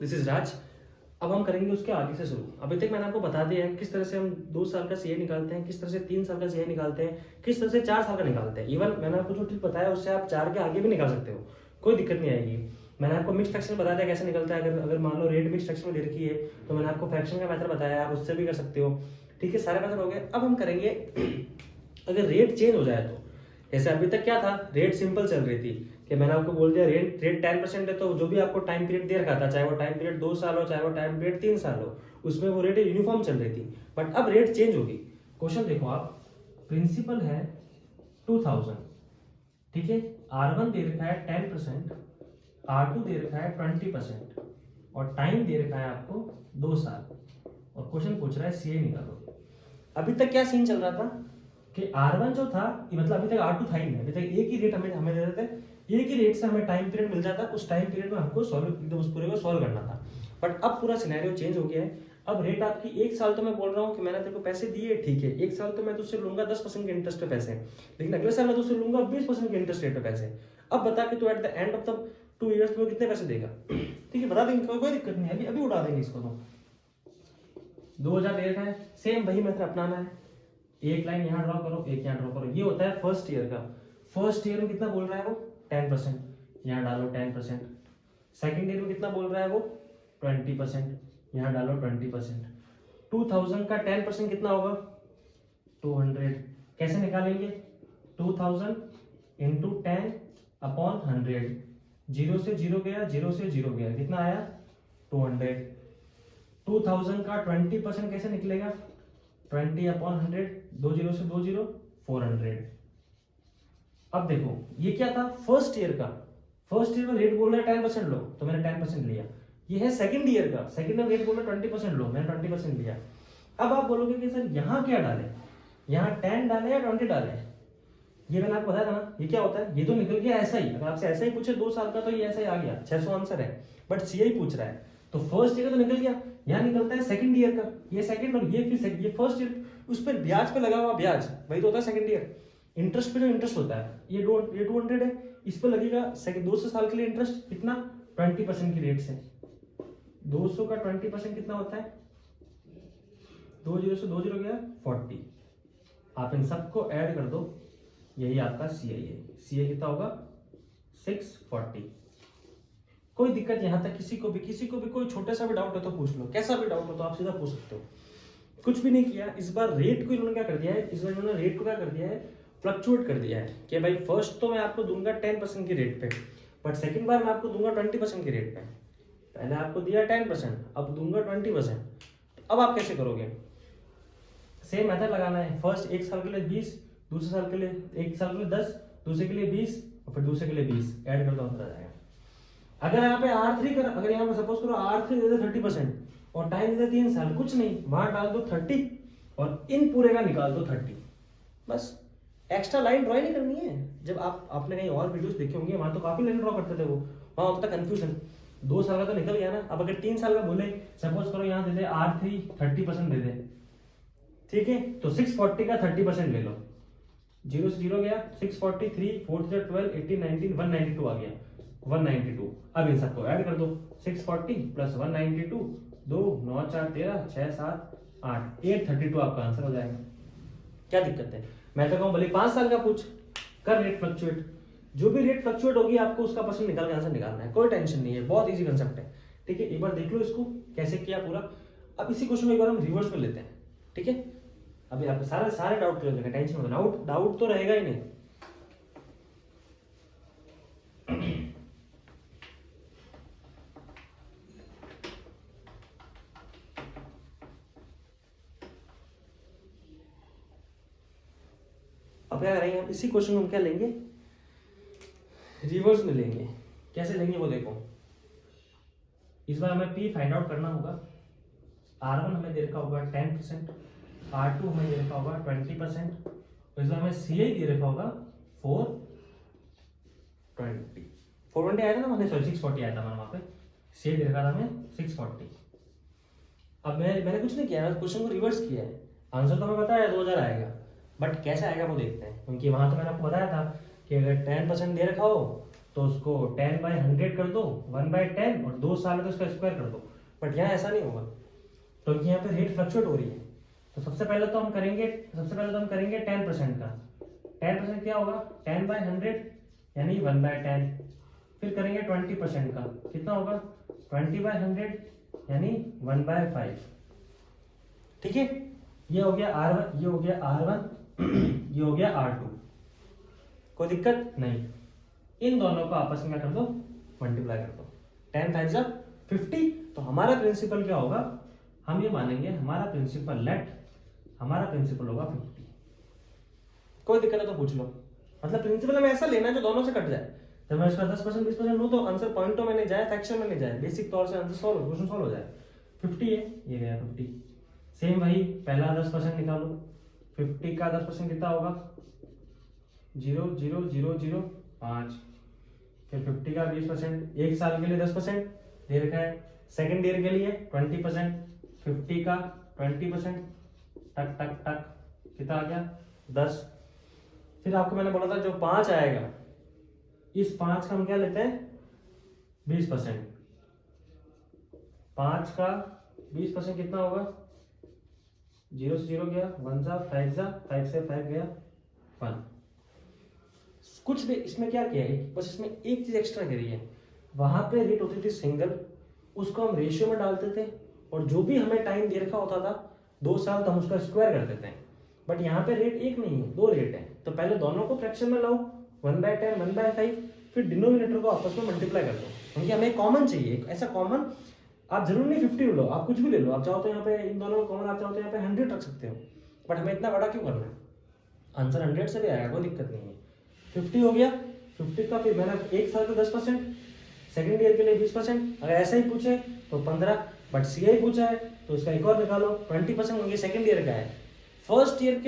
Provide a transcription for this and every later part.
This is राज। अब हम करेंगे उसके आगे से शुरू। अभी तक मैंने आपको बता दिया है किस तरह से हम 2 साल का सीए निकालते हैं, किस तरह से 3 साल का सीए निकालते हैं, किस तरह से 4 साल का निकालते हैं। इवन मैंने आपको जो ट्रिक बताया उससे आप 4 के आगे भी निकाल सकते हो, कोई दिक्कत नहीं आएगी। मैंने आपको मिक्स फ्रैक्शन बता दिया कैसे निकलता है। अगर मान लो रेट मिक्स फ्रैक्शन में दे रखी है तो मैंने आपको फ्रैक्शन का मेथड बताया, आप उससे भी कर सकते हो। ठीक है, सारे मेथड हो गए। अब हम करेंगे अगर रेट चेंज हो जाए तो, जैसे अभी तक क्या था, रेट सिंपल चल रही थी कि मैंने आपको बोल दिया रेट 10% है, तो जो भी आपको टाइम पीरियड दे रखा था, चाहे वो टाइम पीरियड 2 साल हो, चाहे वो टाइम पीरियड 3 साल हो, उसमें वो रेट यूनिफॉर्म चल रही थी। बट अब रेट चेंज होगी। क्वेश्चन देखो आप, प्रिंसिपल है 2000, ठीक है, R1 दे रखा है 10%, R2 दे रखा है 20% और टाइम दे रखा है आपको 2 साल, और क्वेश्चन पूछ रहा है सीए निकालो। अभी तक क्या सीन चल रहा था कि R1 जो था, मतलब अभी तक R2 था ही नहीं, अभी तक एक ही रेट हमें दे देते, एक ही रेट से हमें टाइम पीरियड मिल जाता, उस टाइम पीरियड में हमको सॉल्व उस पूरे को सॉल्व करना था। बट अब पूरा सिनेरियो चेंज हो गया है। अब रेट आपकी 1 साल तो मैं बोल रहा हूँ कि मैंने तेरे को पैसे दिए, ठीक है, 1 साल तो मैं तुझसे लूंगा 10% के इंटरेस्ट पे पैसे, लेकिन अगले साल मैं तुझसे लूंगा 20% के इंटरेस्ट रेट पे पैसे। अब बता कि तू at the end of the 2 years में कितने पैसे देगा। ठीक है, बता देंगे, कोई दिक्कत नहीं है, अभी अभी उड़ा देंगे इसको। तो 2000 दे रखा है, सेम वही मेथड अपनाना है। एक लाइन यहाँ ड्रॉ करो, एक यहाँ ड्रॉ करो। ये होता है फर्स्ट ईयर का। फर्स्ट ईयर में कितना बोल रहा है वो 10%, यहाँ डालो 10%। सेकेंड ईयर में कितना बोल रहा है वो 20%, यहाँ डालो 20%। 2000 का 10% कितना होगा 200। कैसे निकालेंगे 2000 इंटू 10 अपॉन 100। 0 से 0 गया, 0 से 0 गया, कितना आया 200। 2000 का 20% कैसे निकलेगा 20 अपॉन 100, 2 0 से 2 0, 400। अब देखो ये क्या था फर्स्ट ईयर का। फर्स्ट ईयर में रेट बोल रहा है 10% लो, तो मैंने 10% लिया। ये है सेकंड ईयर का, सेकंड में रेट बोल रहा है 20% लो, मैंने 20% लिया। अब आप बोलोगे कि सर यहाँ क्या डाले, यहाँ 10 डाले या 20 डाले। ये मैंने आपको बताया था ना, ये क्या होता है, ये तो निकल गया ऐसा ही। अगर आपसे ऐसा ही पूछे 2 साल का तो ये ऐसा ही आ गया, 600 आंसर है। बट सीए ही पूछ रहा है तो फर्स्ट ईयर तो निकल गया, यहाँ निकलता है सेकंड ईयर का। ये सेकंड और ये फिर ये फर्स्ट ईयर, उस पर ब्याज पे लगा हुआ ब्याज, वही तो होता है सेकंड ईयर। इंटरेस्ट पे जो इंटरेस्ट होता है ये 200 है, इस पर लगेगा 200 साल के लिए इंटरेस्ट कितना 20% की रेट से। 200 का 20% कितना होता है 2 0 से 2 0 गया 40। आप इन सबको ऐड कर दो, यही आपका सीए है। सीए कितना होगा 640। कोई दिक्कत यहां तक किसी को भी कोई छोटा सा भी डाउट है तो पूछ लो, कैसा भी डाउट हो तो आप सीधा पूछ सकते हो। कुछ भी नहीं किया इस बार। रेट को इन्होंने क्या कर दिया है, इस बार इन्होंने रेट को क्या कर दिया है फ्लक्चुएट कर दिया है कि भाई फर्स्ट तो मैं आपको दूंगा 10% की रेट पे, बट सेकंड बार मैं आपको दूंगा 20% की रेट पे। पहले आपको दिया 10%, अब दूंगा 20%। अब आप कैसे करोगे, सेम मेथड लगाना है। फर्स्ट 1 साल के लिए 20, दूसरे साल के लिए 1 साल के लिए 10, दूसरे के लिए 20 और फिर दूसरे के लिए 20 ऐड कर दो, आंसर आ जाएगा। अगर यहाँ पे R3 कर, अगर यहाँ पे सपोज करो R3 दे दे 30% और टाइम दे दे 3 साल, कुछ नहीं, वहां डाल दो 30 और इन पूरे का निकाल दो 30। बस एक्स्ट्रा लाइन ड्रॉ नहीं करनी है। जब आपने कहीं और वीडियोस देखे होंगे वहां तो काफी लाइन ड्रॉ करते थे वो, वहां होता था कंफ्यूजन। 2 साल का तो निकल गया ना। अब अगर 3 साल का बोले, सपोज करो यहाँ दे दे R3 30% दे दे, ठीक है, तो 640 का 30% ले लो। 0 से 0 गया, 640, 3 4 12 18 19 192 आ गया 192। अब इन सबको ऐड कर दो, 640 प्लस 192, 2 9 4 13 6 7 8 832 आपका आंसर हो जाएगा। क्या दिक्कत है, मैं तो कहूँ भले 5 साल का पूछ कर रेट फ्लक्चुएट, जो भी रेट फ्लक्चुएट होगी आपको उसका परसेंट निकाल के आंसर निकालना है, कोई टेंशन नहीं है, बहुत इजी कंसेप्ट है। ठीक है, एक बार देख लो इसको कैसे किया पूरा। अब इसी क्वेश्चन को एक बार हम रिवर्स में लेते हैं, ठीक है। अभी आपके सारे डाउट क्लियर हो जाएगा, टेंशन मत, डाउट तो रहेगा ही नहीं। अब क्या करेंगे, इसी क्वेश्चन को हम क्या लेंगे, रिवर्स में लेंगे। कैसे लेंगे वो देखो। इस बार हमें P फाइंड आउट करना होगा। R1 हमें दे रखा होगा 10%, R2 हमें दे रखा होगा 20%, तो इस बार हमें CA दे रखा होगा 420। 420 आया था ना, मैंने सॉरी 640 आया था मैंने वहां पे, CA दे रखा था हमें 640। अब मैंने कुछ नहीं किया, क्वेश्चन को रिवर्स किया है। आंसर तो हमें पता है 2000 आएगा, बट कैसे आएगा वो देखते हैं। क्योंकि वहां तो मैंने आपको बताया था कि अगर 10% दे रखा हो तो उसको 10/100 कर दो, 1/10, और 2 साल है तो उसका स्क्वायर कर दो। बट यहाँ ऐसा नहीं होगा, क्योंकि यहाँ पे रेट फ्लक्चुएट हो रही है। तो सबसे पहले तो हम करेंगे 10% का। 10% क्या होगा, 10/100 यानी 1/10। फिर करेंगे 20% का, कितना होगा, 20/100 यानी 1/5। ठीक है, ये हो गया R1, ये हो गया R1 ये हो गया R2। कोई दिक्कत नहीं। इन दोनों को आपस में क्या कर दो, मल्टीप्लाई कर दो। 10 5 जा 50। तो हमारा प्रिंसिपल क्या होगा, हम ये मानेंगे हमारा प्रिंसिपल होगा 50। कोई दिक्कत है तो पूछ लो। मतलब प्रिंसिपल हमें ऐसा लेना है जो दोनों से कट जाए। जब मैं इसका 10% 20% लूं तो आंसर पॉइंटों में नहीं जाए, फ्रैक्शन में नहीं जाए, बेसिक तौर से आंसर क्वेश्चन सॉल्व हो जाए। 50 है, ये गया 50। सेम वही, पहला 10% निकालो। 50 का 10% कितना होगा, 0 0 0 0 5। फिर 50 का 20%, एक साल के लिए 10% दे रखा है। सेकेंड ईयर के लिए 20%, 50 का 20%, टक टक टक, कितना आ गया, 10। फिर आपको मैंने बोला था जो 5 आएगा, इस 5 का हम क्या लेते हैं, 20%। 5 का 20% कितना होगा, 0 से 0 गया, 1 जा 5 जा, 5 से 5 गया 1। कुछ भी इसमें क्या किया है, बस इसमें एक चीज एक्स्ट्रा करी है। वहां पे रेट होती थी सिंगल, उसको हम रेशियो में डालते थे, और जो भी हमें टाइम दे रखा होता था 2 साल, तो हम उसका स्क्वायर कर देते हैं। बट यहाँ पे रेट एक नहीं है, 2 रेट है। तो पहले दोनों को फ्रैक्शन में लाओ, 1/10 1/5, फिर डिनोमिनेटर को आपस में मल्टीप्लाई कर दो, क्योंकि हमें कॉमन चाहिए। एक ऐसा कॉमन, आप जरूर नहीं 50 लो, आप कुछ भी ले लो। आप चाहो तो यहाँ पे इन दोनों को कॉमन, आप चाहो तो यहाँ पे 100 रख सकते हो। बट हमें इतना बड़ा क्यों करना है, आंसर 100 से भी आएगा, कोई दिक्कत नहीं है। 50 हो गया, 50 का फिर मैंने एक साल का 10%, सेकेंड ईयर के लिए 20%। अगर ऐसा ही पूछे तो 15, बट सीआई पूछा है तो इसका एक और निकालो, 20%, क्योंकि सेकेंड ईयर का है। फर्स्ट ईयर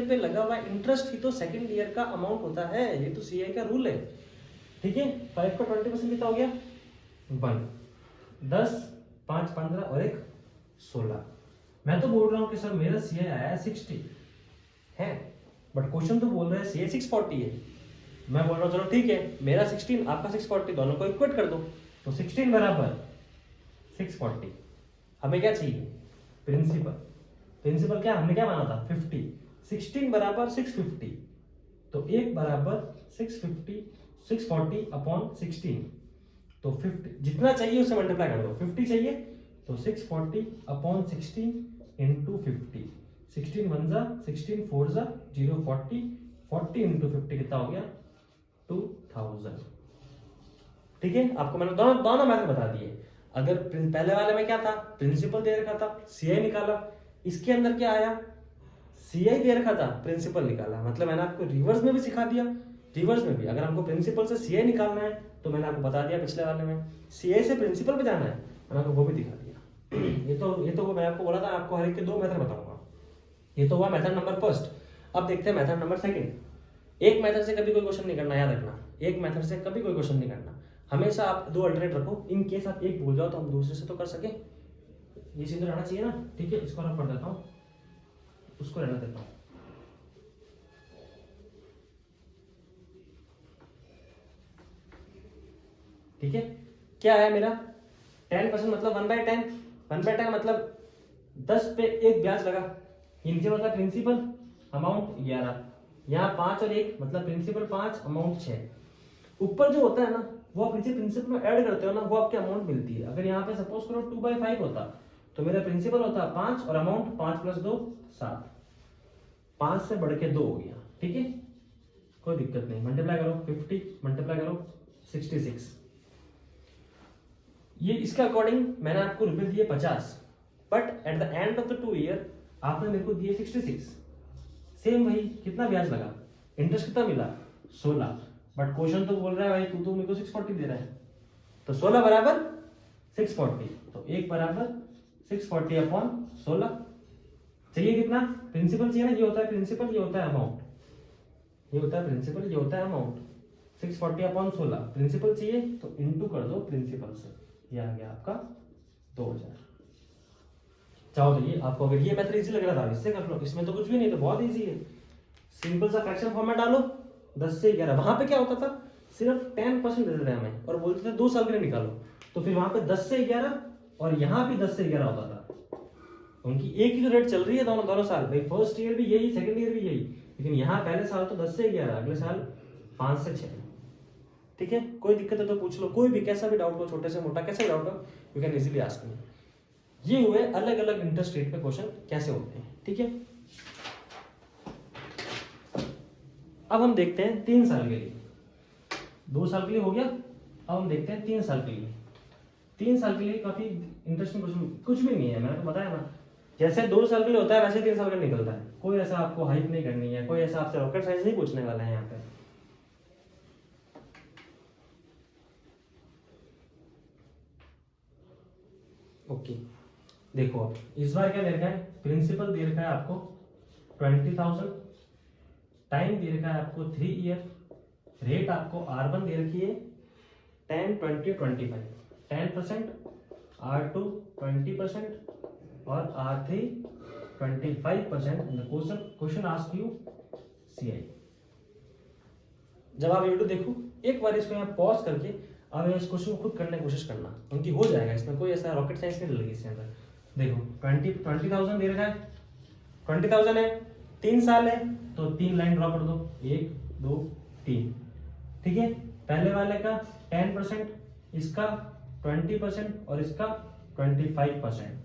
पे लगा हुआ इंटरेस्ट ही तो सेकेंड ईयर का अमाउंट होता है, ये तो सीआई का रूल है। ठीक है, 5 का 20% कितना हो गया, 1। 10 5 15 और 1 16। मैं तो बोल रहा हूँ कि सर मेरा सीआई आया 60 है, बट क्वेश्चन तो बोल रहा है सीआई 640 है। मैं बोल रहा हूँ चलो ठीक है, मेरा 16 आपका 640, दोनों को इक्वेट कर दो। तो 16 बराबर 640। हमें क्या चाहिए, प्रिंसिपल क्या हमने क्या माना था, 50। 16 बराबर 650, तो 1 बराबर 640 अपॉन 16। तो 50 जितना चाहिए उससे मल्टीप्लाई कर दो। 50 चाहिए तो 640 अपॉन 16 इंटू 50। 16 1 जा 16 4 जा 0 40, 40 इंटू 50 कितना हो गया, 2000। ठीक है, आपको मैंने दोनों मेथड बता दिए। अगर पहले वाले में क्या था, प्रिंसिपल दे रखा था, सीआई निकाला। इसके अंदर क्या आया, सीआई दे रखा था, प्रिंसिपल निकाला। मतलब मैंने आपको रिवर्स में भी सिखा दिया। रिवर्स में भी अगर हमको प्रिंसिपल से सीआई निकालना है तो मैंने आपको बता दिया पिछले वाले में। सीआई से प्रिंसिपल पे जाना है, मैंने आपको वो भी दिखा दिया। ये तो मैं आपको बोला था, आपको हर एक के 2 मेथड बताऊंगा। ये तो हुआ मेथड नंबर फर्स्ट। अब देखते हैं मेथड नंबर सेकंड। एक मेथड से कभी कोई क्वेश्चन नहीं करना, याद रखना। एक मेथड से कभी कोई क्वेश्चन नहीं करना, हमेशा आप 2 अल्टरनेट रखो। इन केस आप एक भूल जाओ तो हम दूसरे से तो कर सके। ये सीधे रहना चाहिए ना, ठीक है। इसको मैं पढ़ देता हूँ, उसको रहना देता हूँ। ठीक है, क्या है मेरा 10% मतलब 1/10। 1/10 मतलब 10 पे 1 ब्याज लगा। ये नीचे मतलब प्रिंसिपल अमाउंट 11, यहाँ 5 और 1 मतलब प्रिंसिपल 5 अमाउंट 6। ऊपर जो होता है ना वो आप नीचे प्रिंसिपल में ऐड करते हो ना, वो आपकी अमाउंट मिलती है। अगर यहाँ पे सपोज करो 2/5 होता तो मेरा प्रिंसिपल होता 5 और अमाउंट 5 + 2 7। 5 से बढ़ के 2 हो गया, ठीक है, कोई दिक्कत नहीं। मल्टीप्लाई करो 50, मल्टीप्लाई करो 66। ये इसके अकॉर्डिंग मैंने आपको रुपए दिए 50, but at the end of the 2 year आपने मेरे को दिए 66। सेम वही, कितना ब्याज लगा, इंटरेस्ट कितना मिला 16। बट क्वेश्चन तो बोल रहा है भाई तू तो मेरे को 640 दे रहा है, तो 16 बराबर 640। तो 1 बराबर 640 अपॉन 16। चाहिए कितना, प्रिंसिपल चाहिए ना, ये होता है प्रिंसिपल, ये होता है अमाउंट। ये होता है प्रिंसिपल, ये होता है अमाउंट। 640 अपॉन 16 प्रिंसिपल चाहिए तो इंटू कर दो प्रिंसिपल से, ये आ गया आपका 2000। चाहो तो ये आपको, अगर ये मेथड इजी लग रहा था इससे कर लो, इसमें तो कुछ भी नहीं, तो बहुत इजी है। सिंपल सा फ्रैक्शन फॉर्मेट डालो, 10 से 11। वहां पे क्या होता था, सिर्फ 10% देते थे हमें और बोलते थे 2 साल के लिए निकालो। तो फिर वहां पे 10 से 11 और यहाँ भी 10 से 11 होता था। उनकी एक ही तो रेट चल रही है दोनों साल भाई, फर्स्ट ईयर भी यही, सेकंड ईयर भी यही, लेकिन यहाँ पहले साल तो 10 से 11, अगले साल 5 से 6। ठीक है, कोई दिक्कत है तो पूछ लो, कोई भी कैसा भी डाउट हो, छोटे से मोटा कैसा भी डाउट हो, you can easily ask me. ये हुए अलग अलग इंटरेस्ट रेट पे क्वेश्चन कैसे होते हैं। ठीक है, अब हम देखते हैं 3 साल के लिए। 2 साल के लिए हो गया, अब हम देखते हैं 3 साल के लिए। 3 साल के लिए काफी इंटरेस्टिंग क्वेश्चन, कुछ भी नहीं है, मैंने तो बताया ना, जैसे 2 साल के लिए होता है वैसे 3 साल का निकलता है। कोई ऐसा आपको हाइप नहीं करनी है, कोई ऐसा आपसे रॉकेट साइंस नहीं पूछने वाला है यहाँ पे। ओके, देखो अब इस बार क्या दे रखा है, प्रिंसिपल दे रखा है आपको 20,000, टाइम दे रखा है आपको 3 ईयर, रेट आपको R1 दे रखी है 10, 20, 25, 10%, R2 20% और R3 25%। Question ask you CI। जब आप यूट्यूब देखो एक बार इसको यहाँ पॉज करके अब इस क्वेश्चन को खुद करने की कोशिश करना, क्योंकि हो जाएगा, इसमें कोई ऐसा रॉकेट साइंस नहीं लगी इसके अंदर। देखो 20,000 दे रखा है, 20,000 है, 3 साल है, तो 3 लाइन ड्रॉ कर दो, 1 2 3। ठीक है, पहले वाले का 10%, इसका 20% और इसका 25%।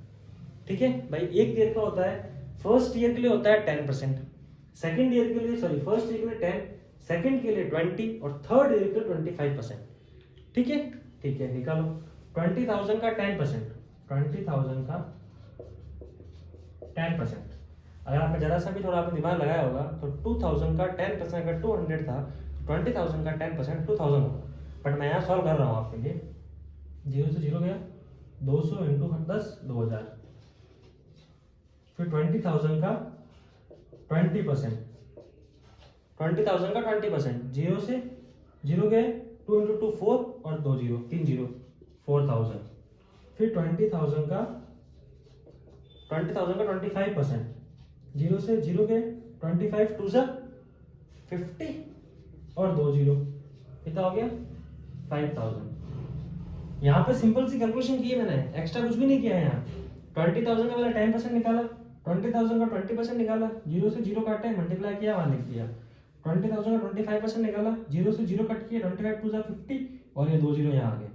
ठीक है भाई, एक ईयर का होता है, फर्स्ट ईयर के लिए होता है 10%, सेकंड ईयर के लिए सॉरी फर्स्ट ईयर के लिए 10, सेकंड के लिए 20 और थर्ड ईयर के लिए 25%। ठीक है, ठीक है, निकालो 20,000 का 10%, 20,000 का 10%। अगर आपने जरा सा भी थोड़ा आपने दिमाग लगाया होगा तो 2,000 का 10% अगर 200 था, 20,000 का 10% 2,000 होगा। बट मैं यहाँ सॉल्व कर रहा हूँ आपके लिए, 0 से 0 गया, 200 इंटू 10 2000, फिर 20,000 का 20%, 20,000 का 20%, 0 से 0 गए, 2 इंटू 2 4 और 2 0 3 0 4,000, फिर 20,000 का 25%, 0 से 0 गए, 25 2 से 50 और 2 0, कितना हो गया 5,000। यहाँ पे सिंपल सी कैलकुलेशन की है मैंने, एक्स्ट्रा कुछ भी नहीं किया है। यहाँ 20,000 का मैंने 10% निकाला, 20,000 का 20% निकाला, 0 से 0 काटे, मल्टीप्लाई किया, वहां लिख दिया। 20,000 का 25% निकाला, 0 से 0 कट किया, 25 2 50 और ये 2 0 यहाँ आ गए,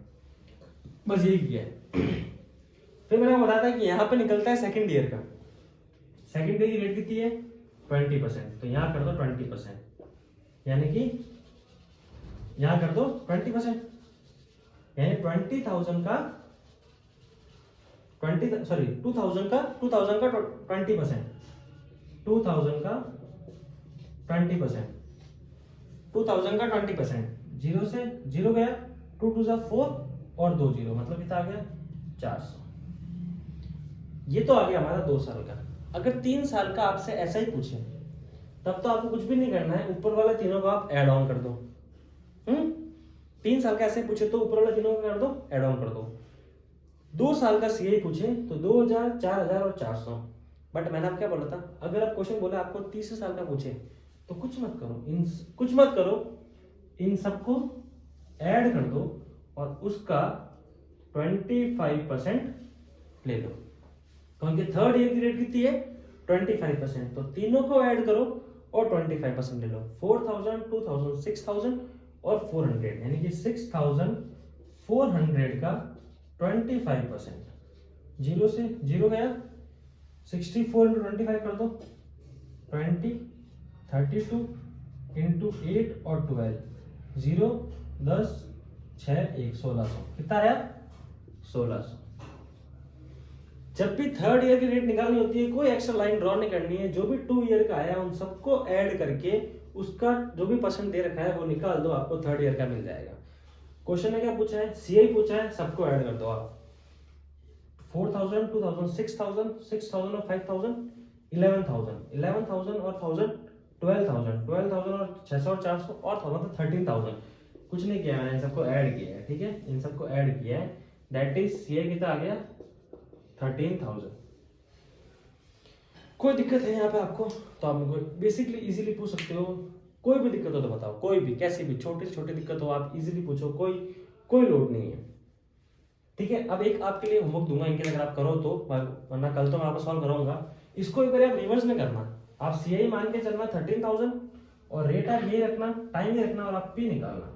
बस यही किया है। फिर मैंने बताया था कि यहाँ पे निकलता है सेकंड ईयर का, सेकंड ईयर की रेट कितनी है 20%, तो यहाँ कर दो 20%, यानी कि यहाँ कर दो 20%, यानी 20,000 का 2,000 का 20%, 2,000 का 20%, 2,000 का 20%, 0 से 0 गया, 2 2 4 और 2 0, मतलब कितना आ गया 400। ये तो आ गया हमारा 2 साल का। अगर 3 साल का आपसे ऐसा ही पूछे तब तो आपको कुछ भी नहीं करना है, ऊपर वाले तीनों को आप ऐड ऑन कर दो। 3 साल का ऐसे पूछे तो ऊपर वाले तीनों को कर दो, ऐड ऑन कर दो। 2 साल का सीए पूछे तो 2,000, 4,000 और 400। बट मैंने आपको क्या बोला था, अगर आप क्वेश्चन बोला आपको 30 साल का पूछे तो कुछ मत करो, इन सबको ऐड कर दो और उसका 25% ले लो, क्योंकि थर्ड ईयर की रेट कितनी है 25%, तो तीनों को ऐड करो और 25% ले लो। 4,000, 2,000, 6,000 और 400, यानी कि 6,400 का 25%, 0 से 0 गया, 64 इंटू 25 कर दो, 20, 32 इंटू 8 और 12, 0 10 6 1 1600, कितना आया 1600। जब भी थर्ड ईयर की रेट निकालनी होती है कोई एक्स्ट्रा लाइन ड्रॉ नहीं करनी है, जो भी 2 ईयर का आया उन सबको ऐड करके उसका जो भी परसेंट दे रखा है वो निकाल दो, आपको थर्ड ईयर का मिल जाएगा। क्वेश्चन में क्या पूछा है, सीआई पूछा है, सबको ऐड कर दो आप। 4,000, 2,000, 6,000, 6,000 और 5,000 11,000, 11,000 और 1,000 12,000, 12,000 और 600 और 400 और 1,000 13,000। कुछ नहीं किया मैंने, इन सबको ऐड किया है। ठीक है, इन सबको ऐड किया है, दैट इज सीआई कितना आ गया 13,000। कोई दिक्कत है यहाँ पे आपको तो आप मेरे को बेसिकली इजीली पूछ सकते हो कोई भी दिक्कत हो तो बताओ, कोई भी, कैसी भी छोटी से छोटी दिक्कत हो आप इजीली पूछो, कोई लोड नहीं है, ठीक है। अब एक आपके लिए होमवर्क दूंगा इनके, अगर आप करो तो, वरना कल तो मैं आपको सॉल्व कराऊंगा। इसको एक बार आप रिवर्स में करना, आप सीआई मान के चलना 13,000 और रेट आप ये रखना, टाइम ये रखना और आप पी निकालना,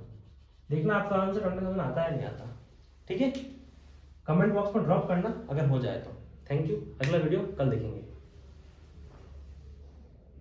देखना आपका आंसर 20,000 आता है नहीं आता, ठीक है। कमेंट बॉक्स में ड्रॉप करना अगर हो जाए तो। थैंक यू, अगला वीडियो कल देखेंगे।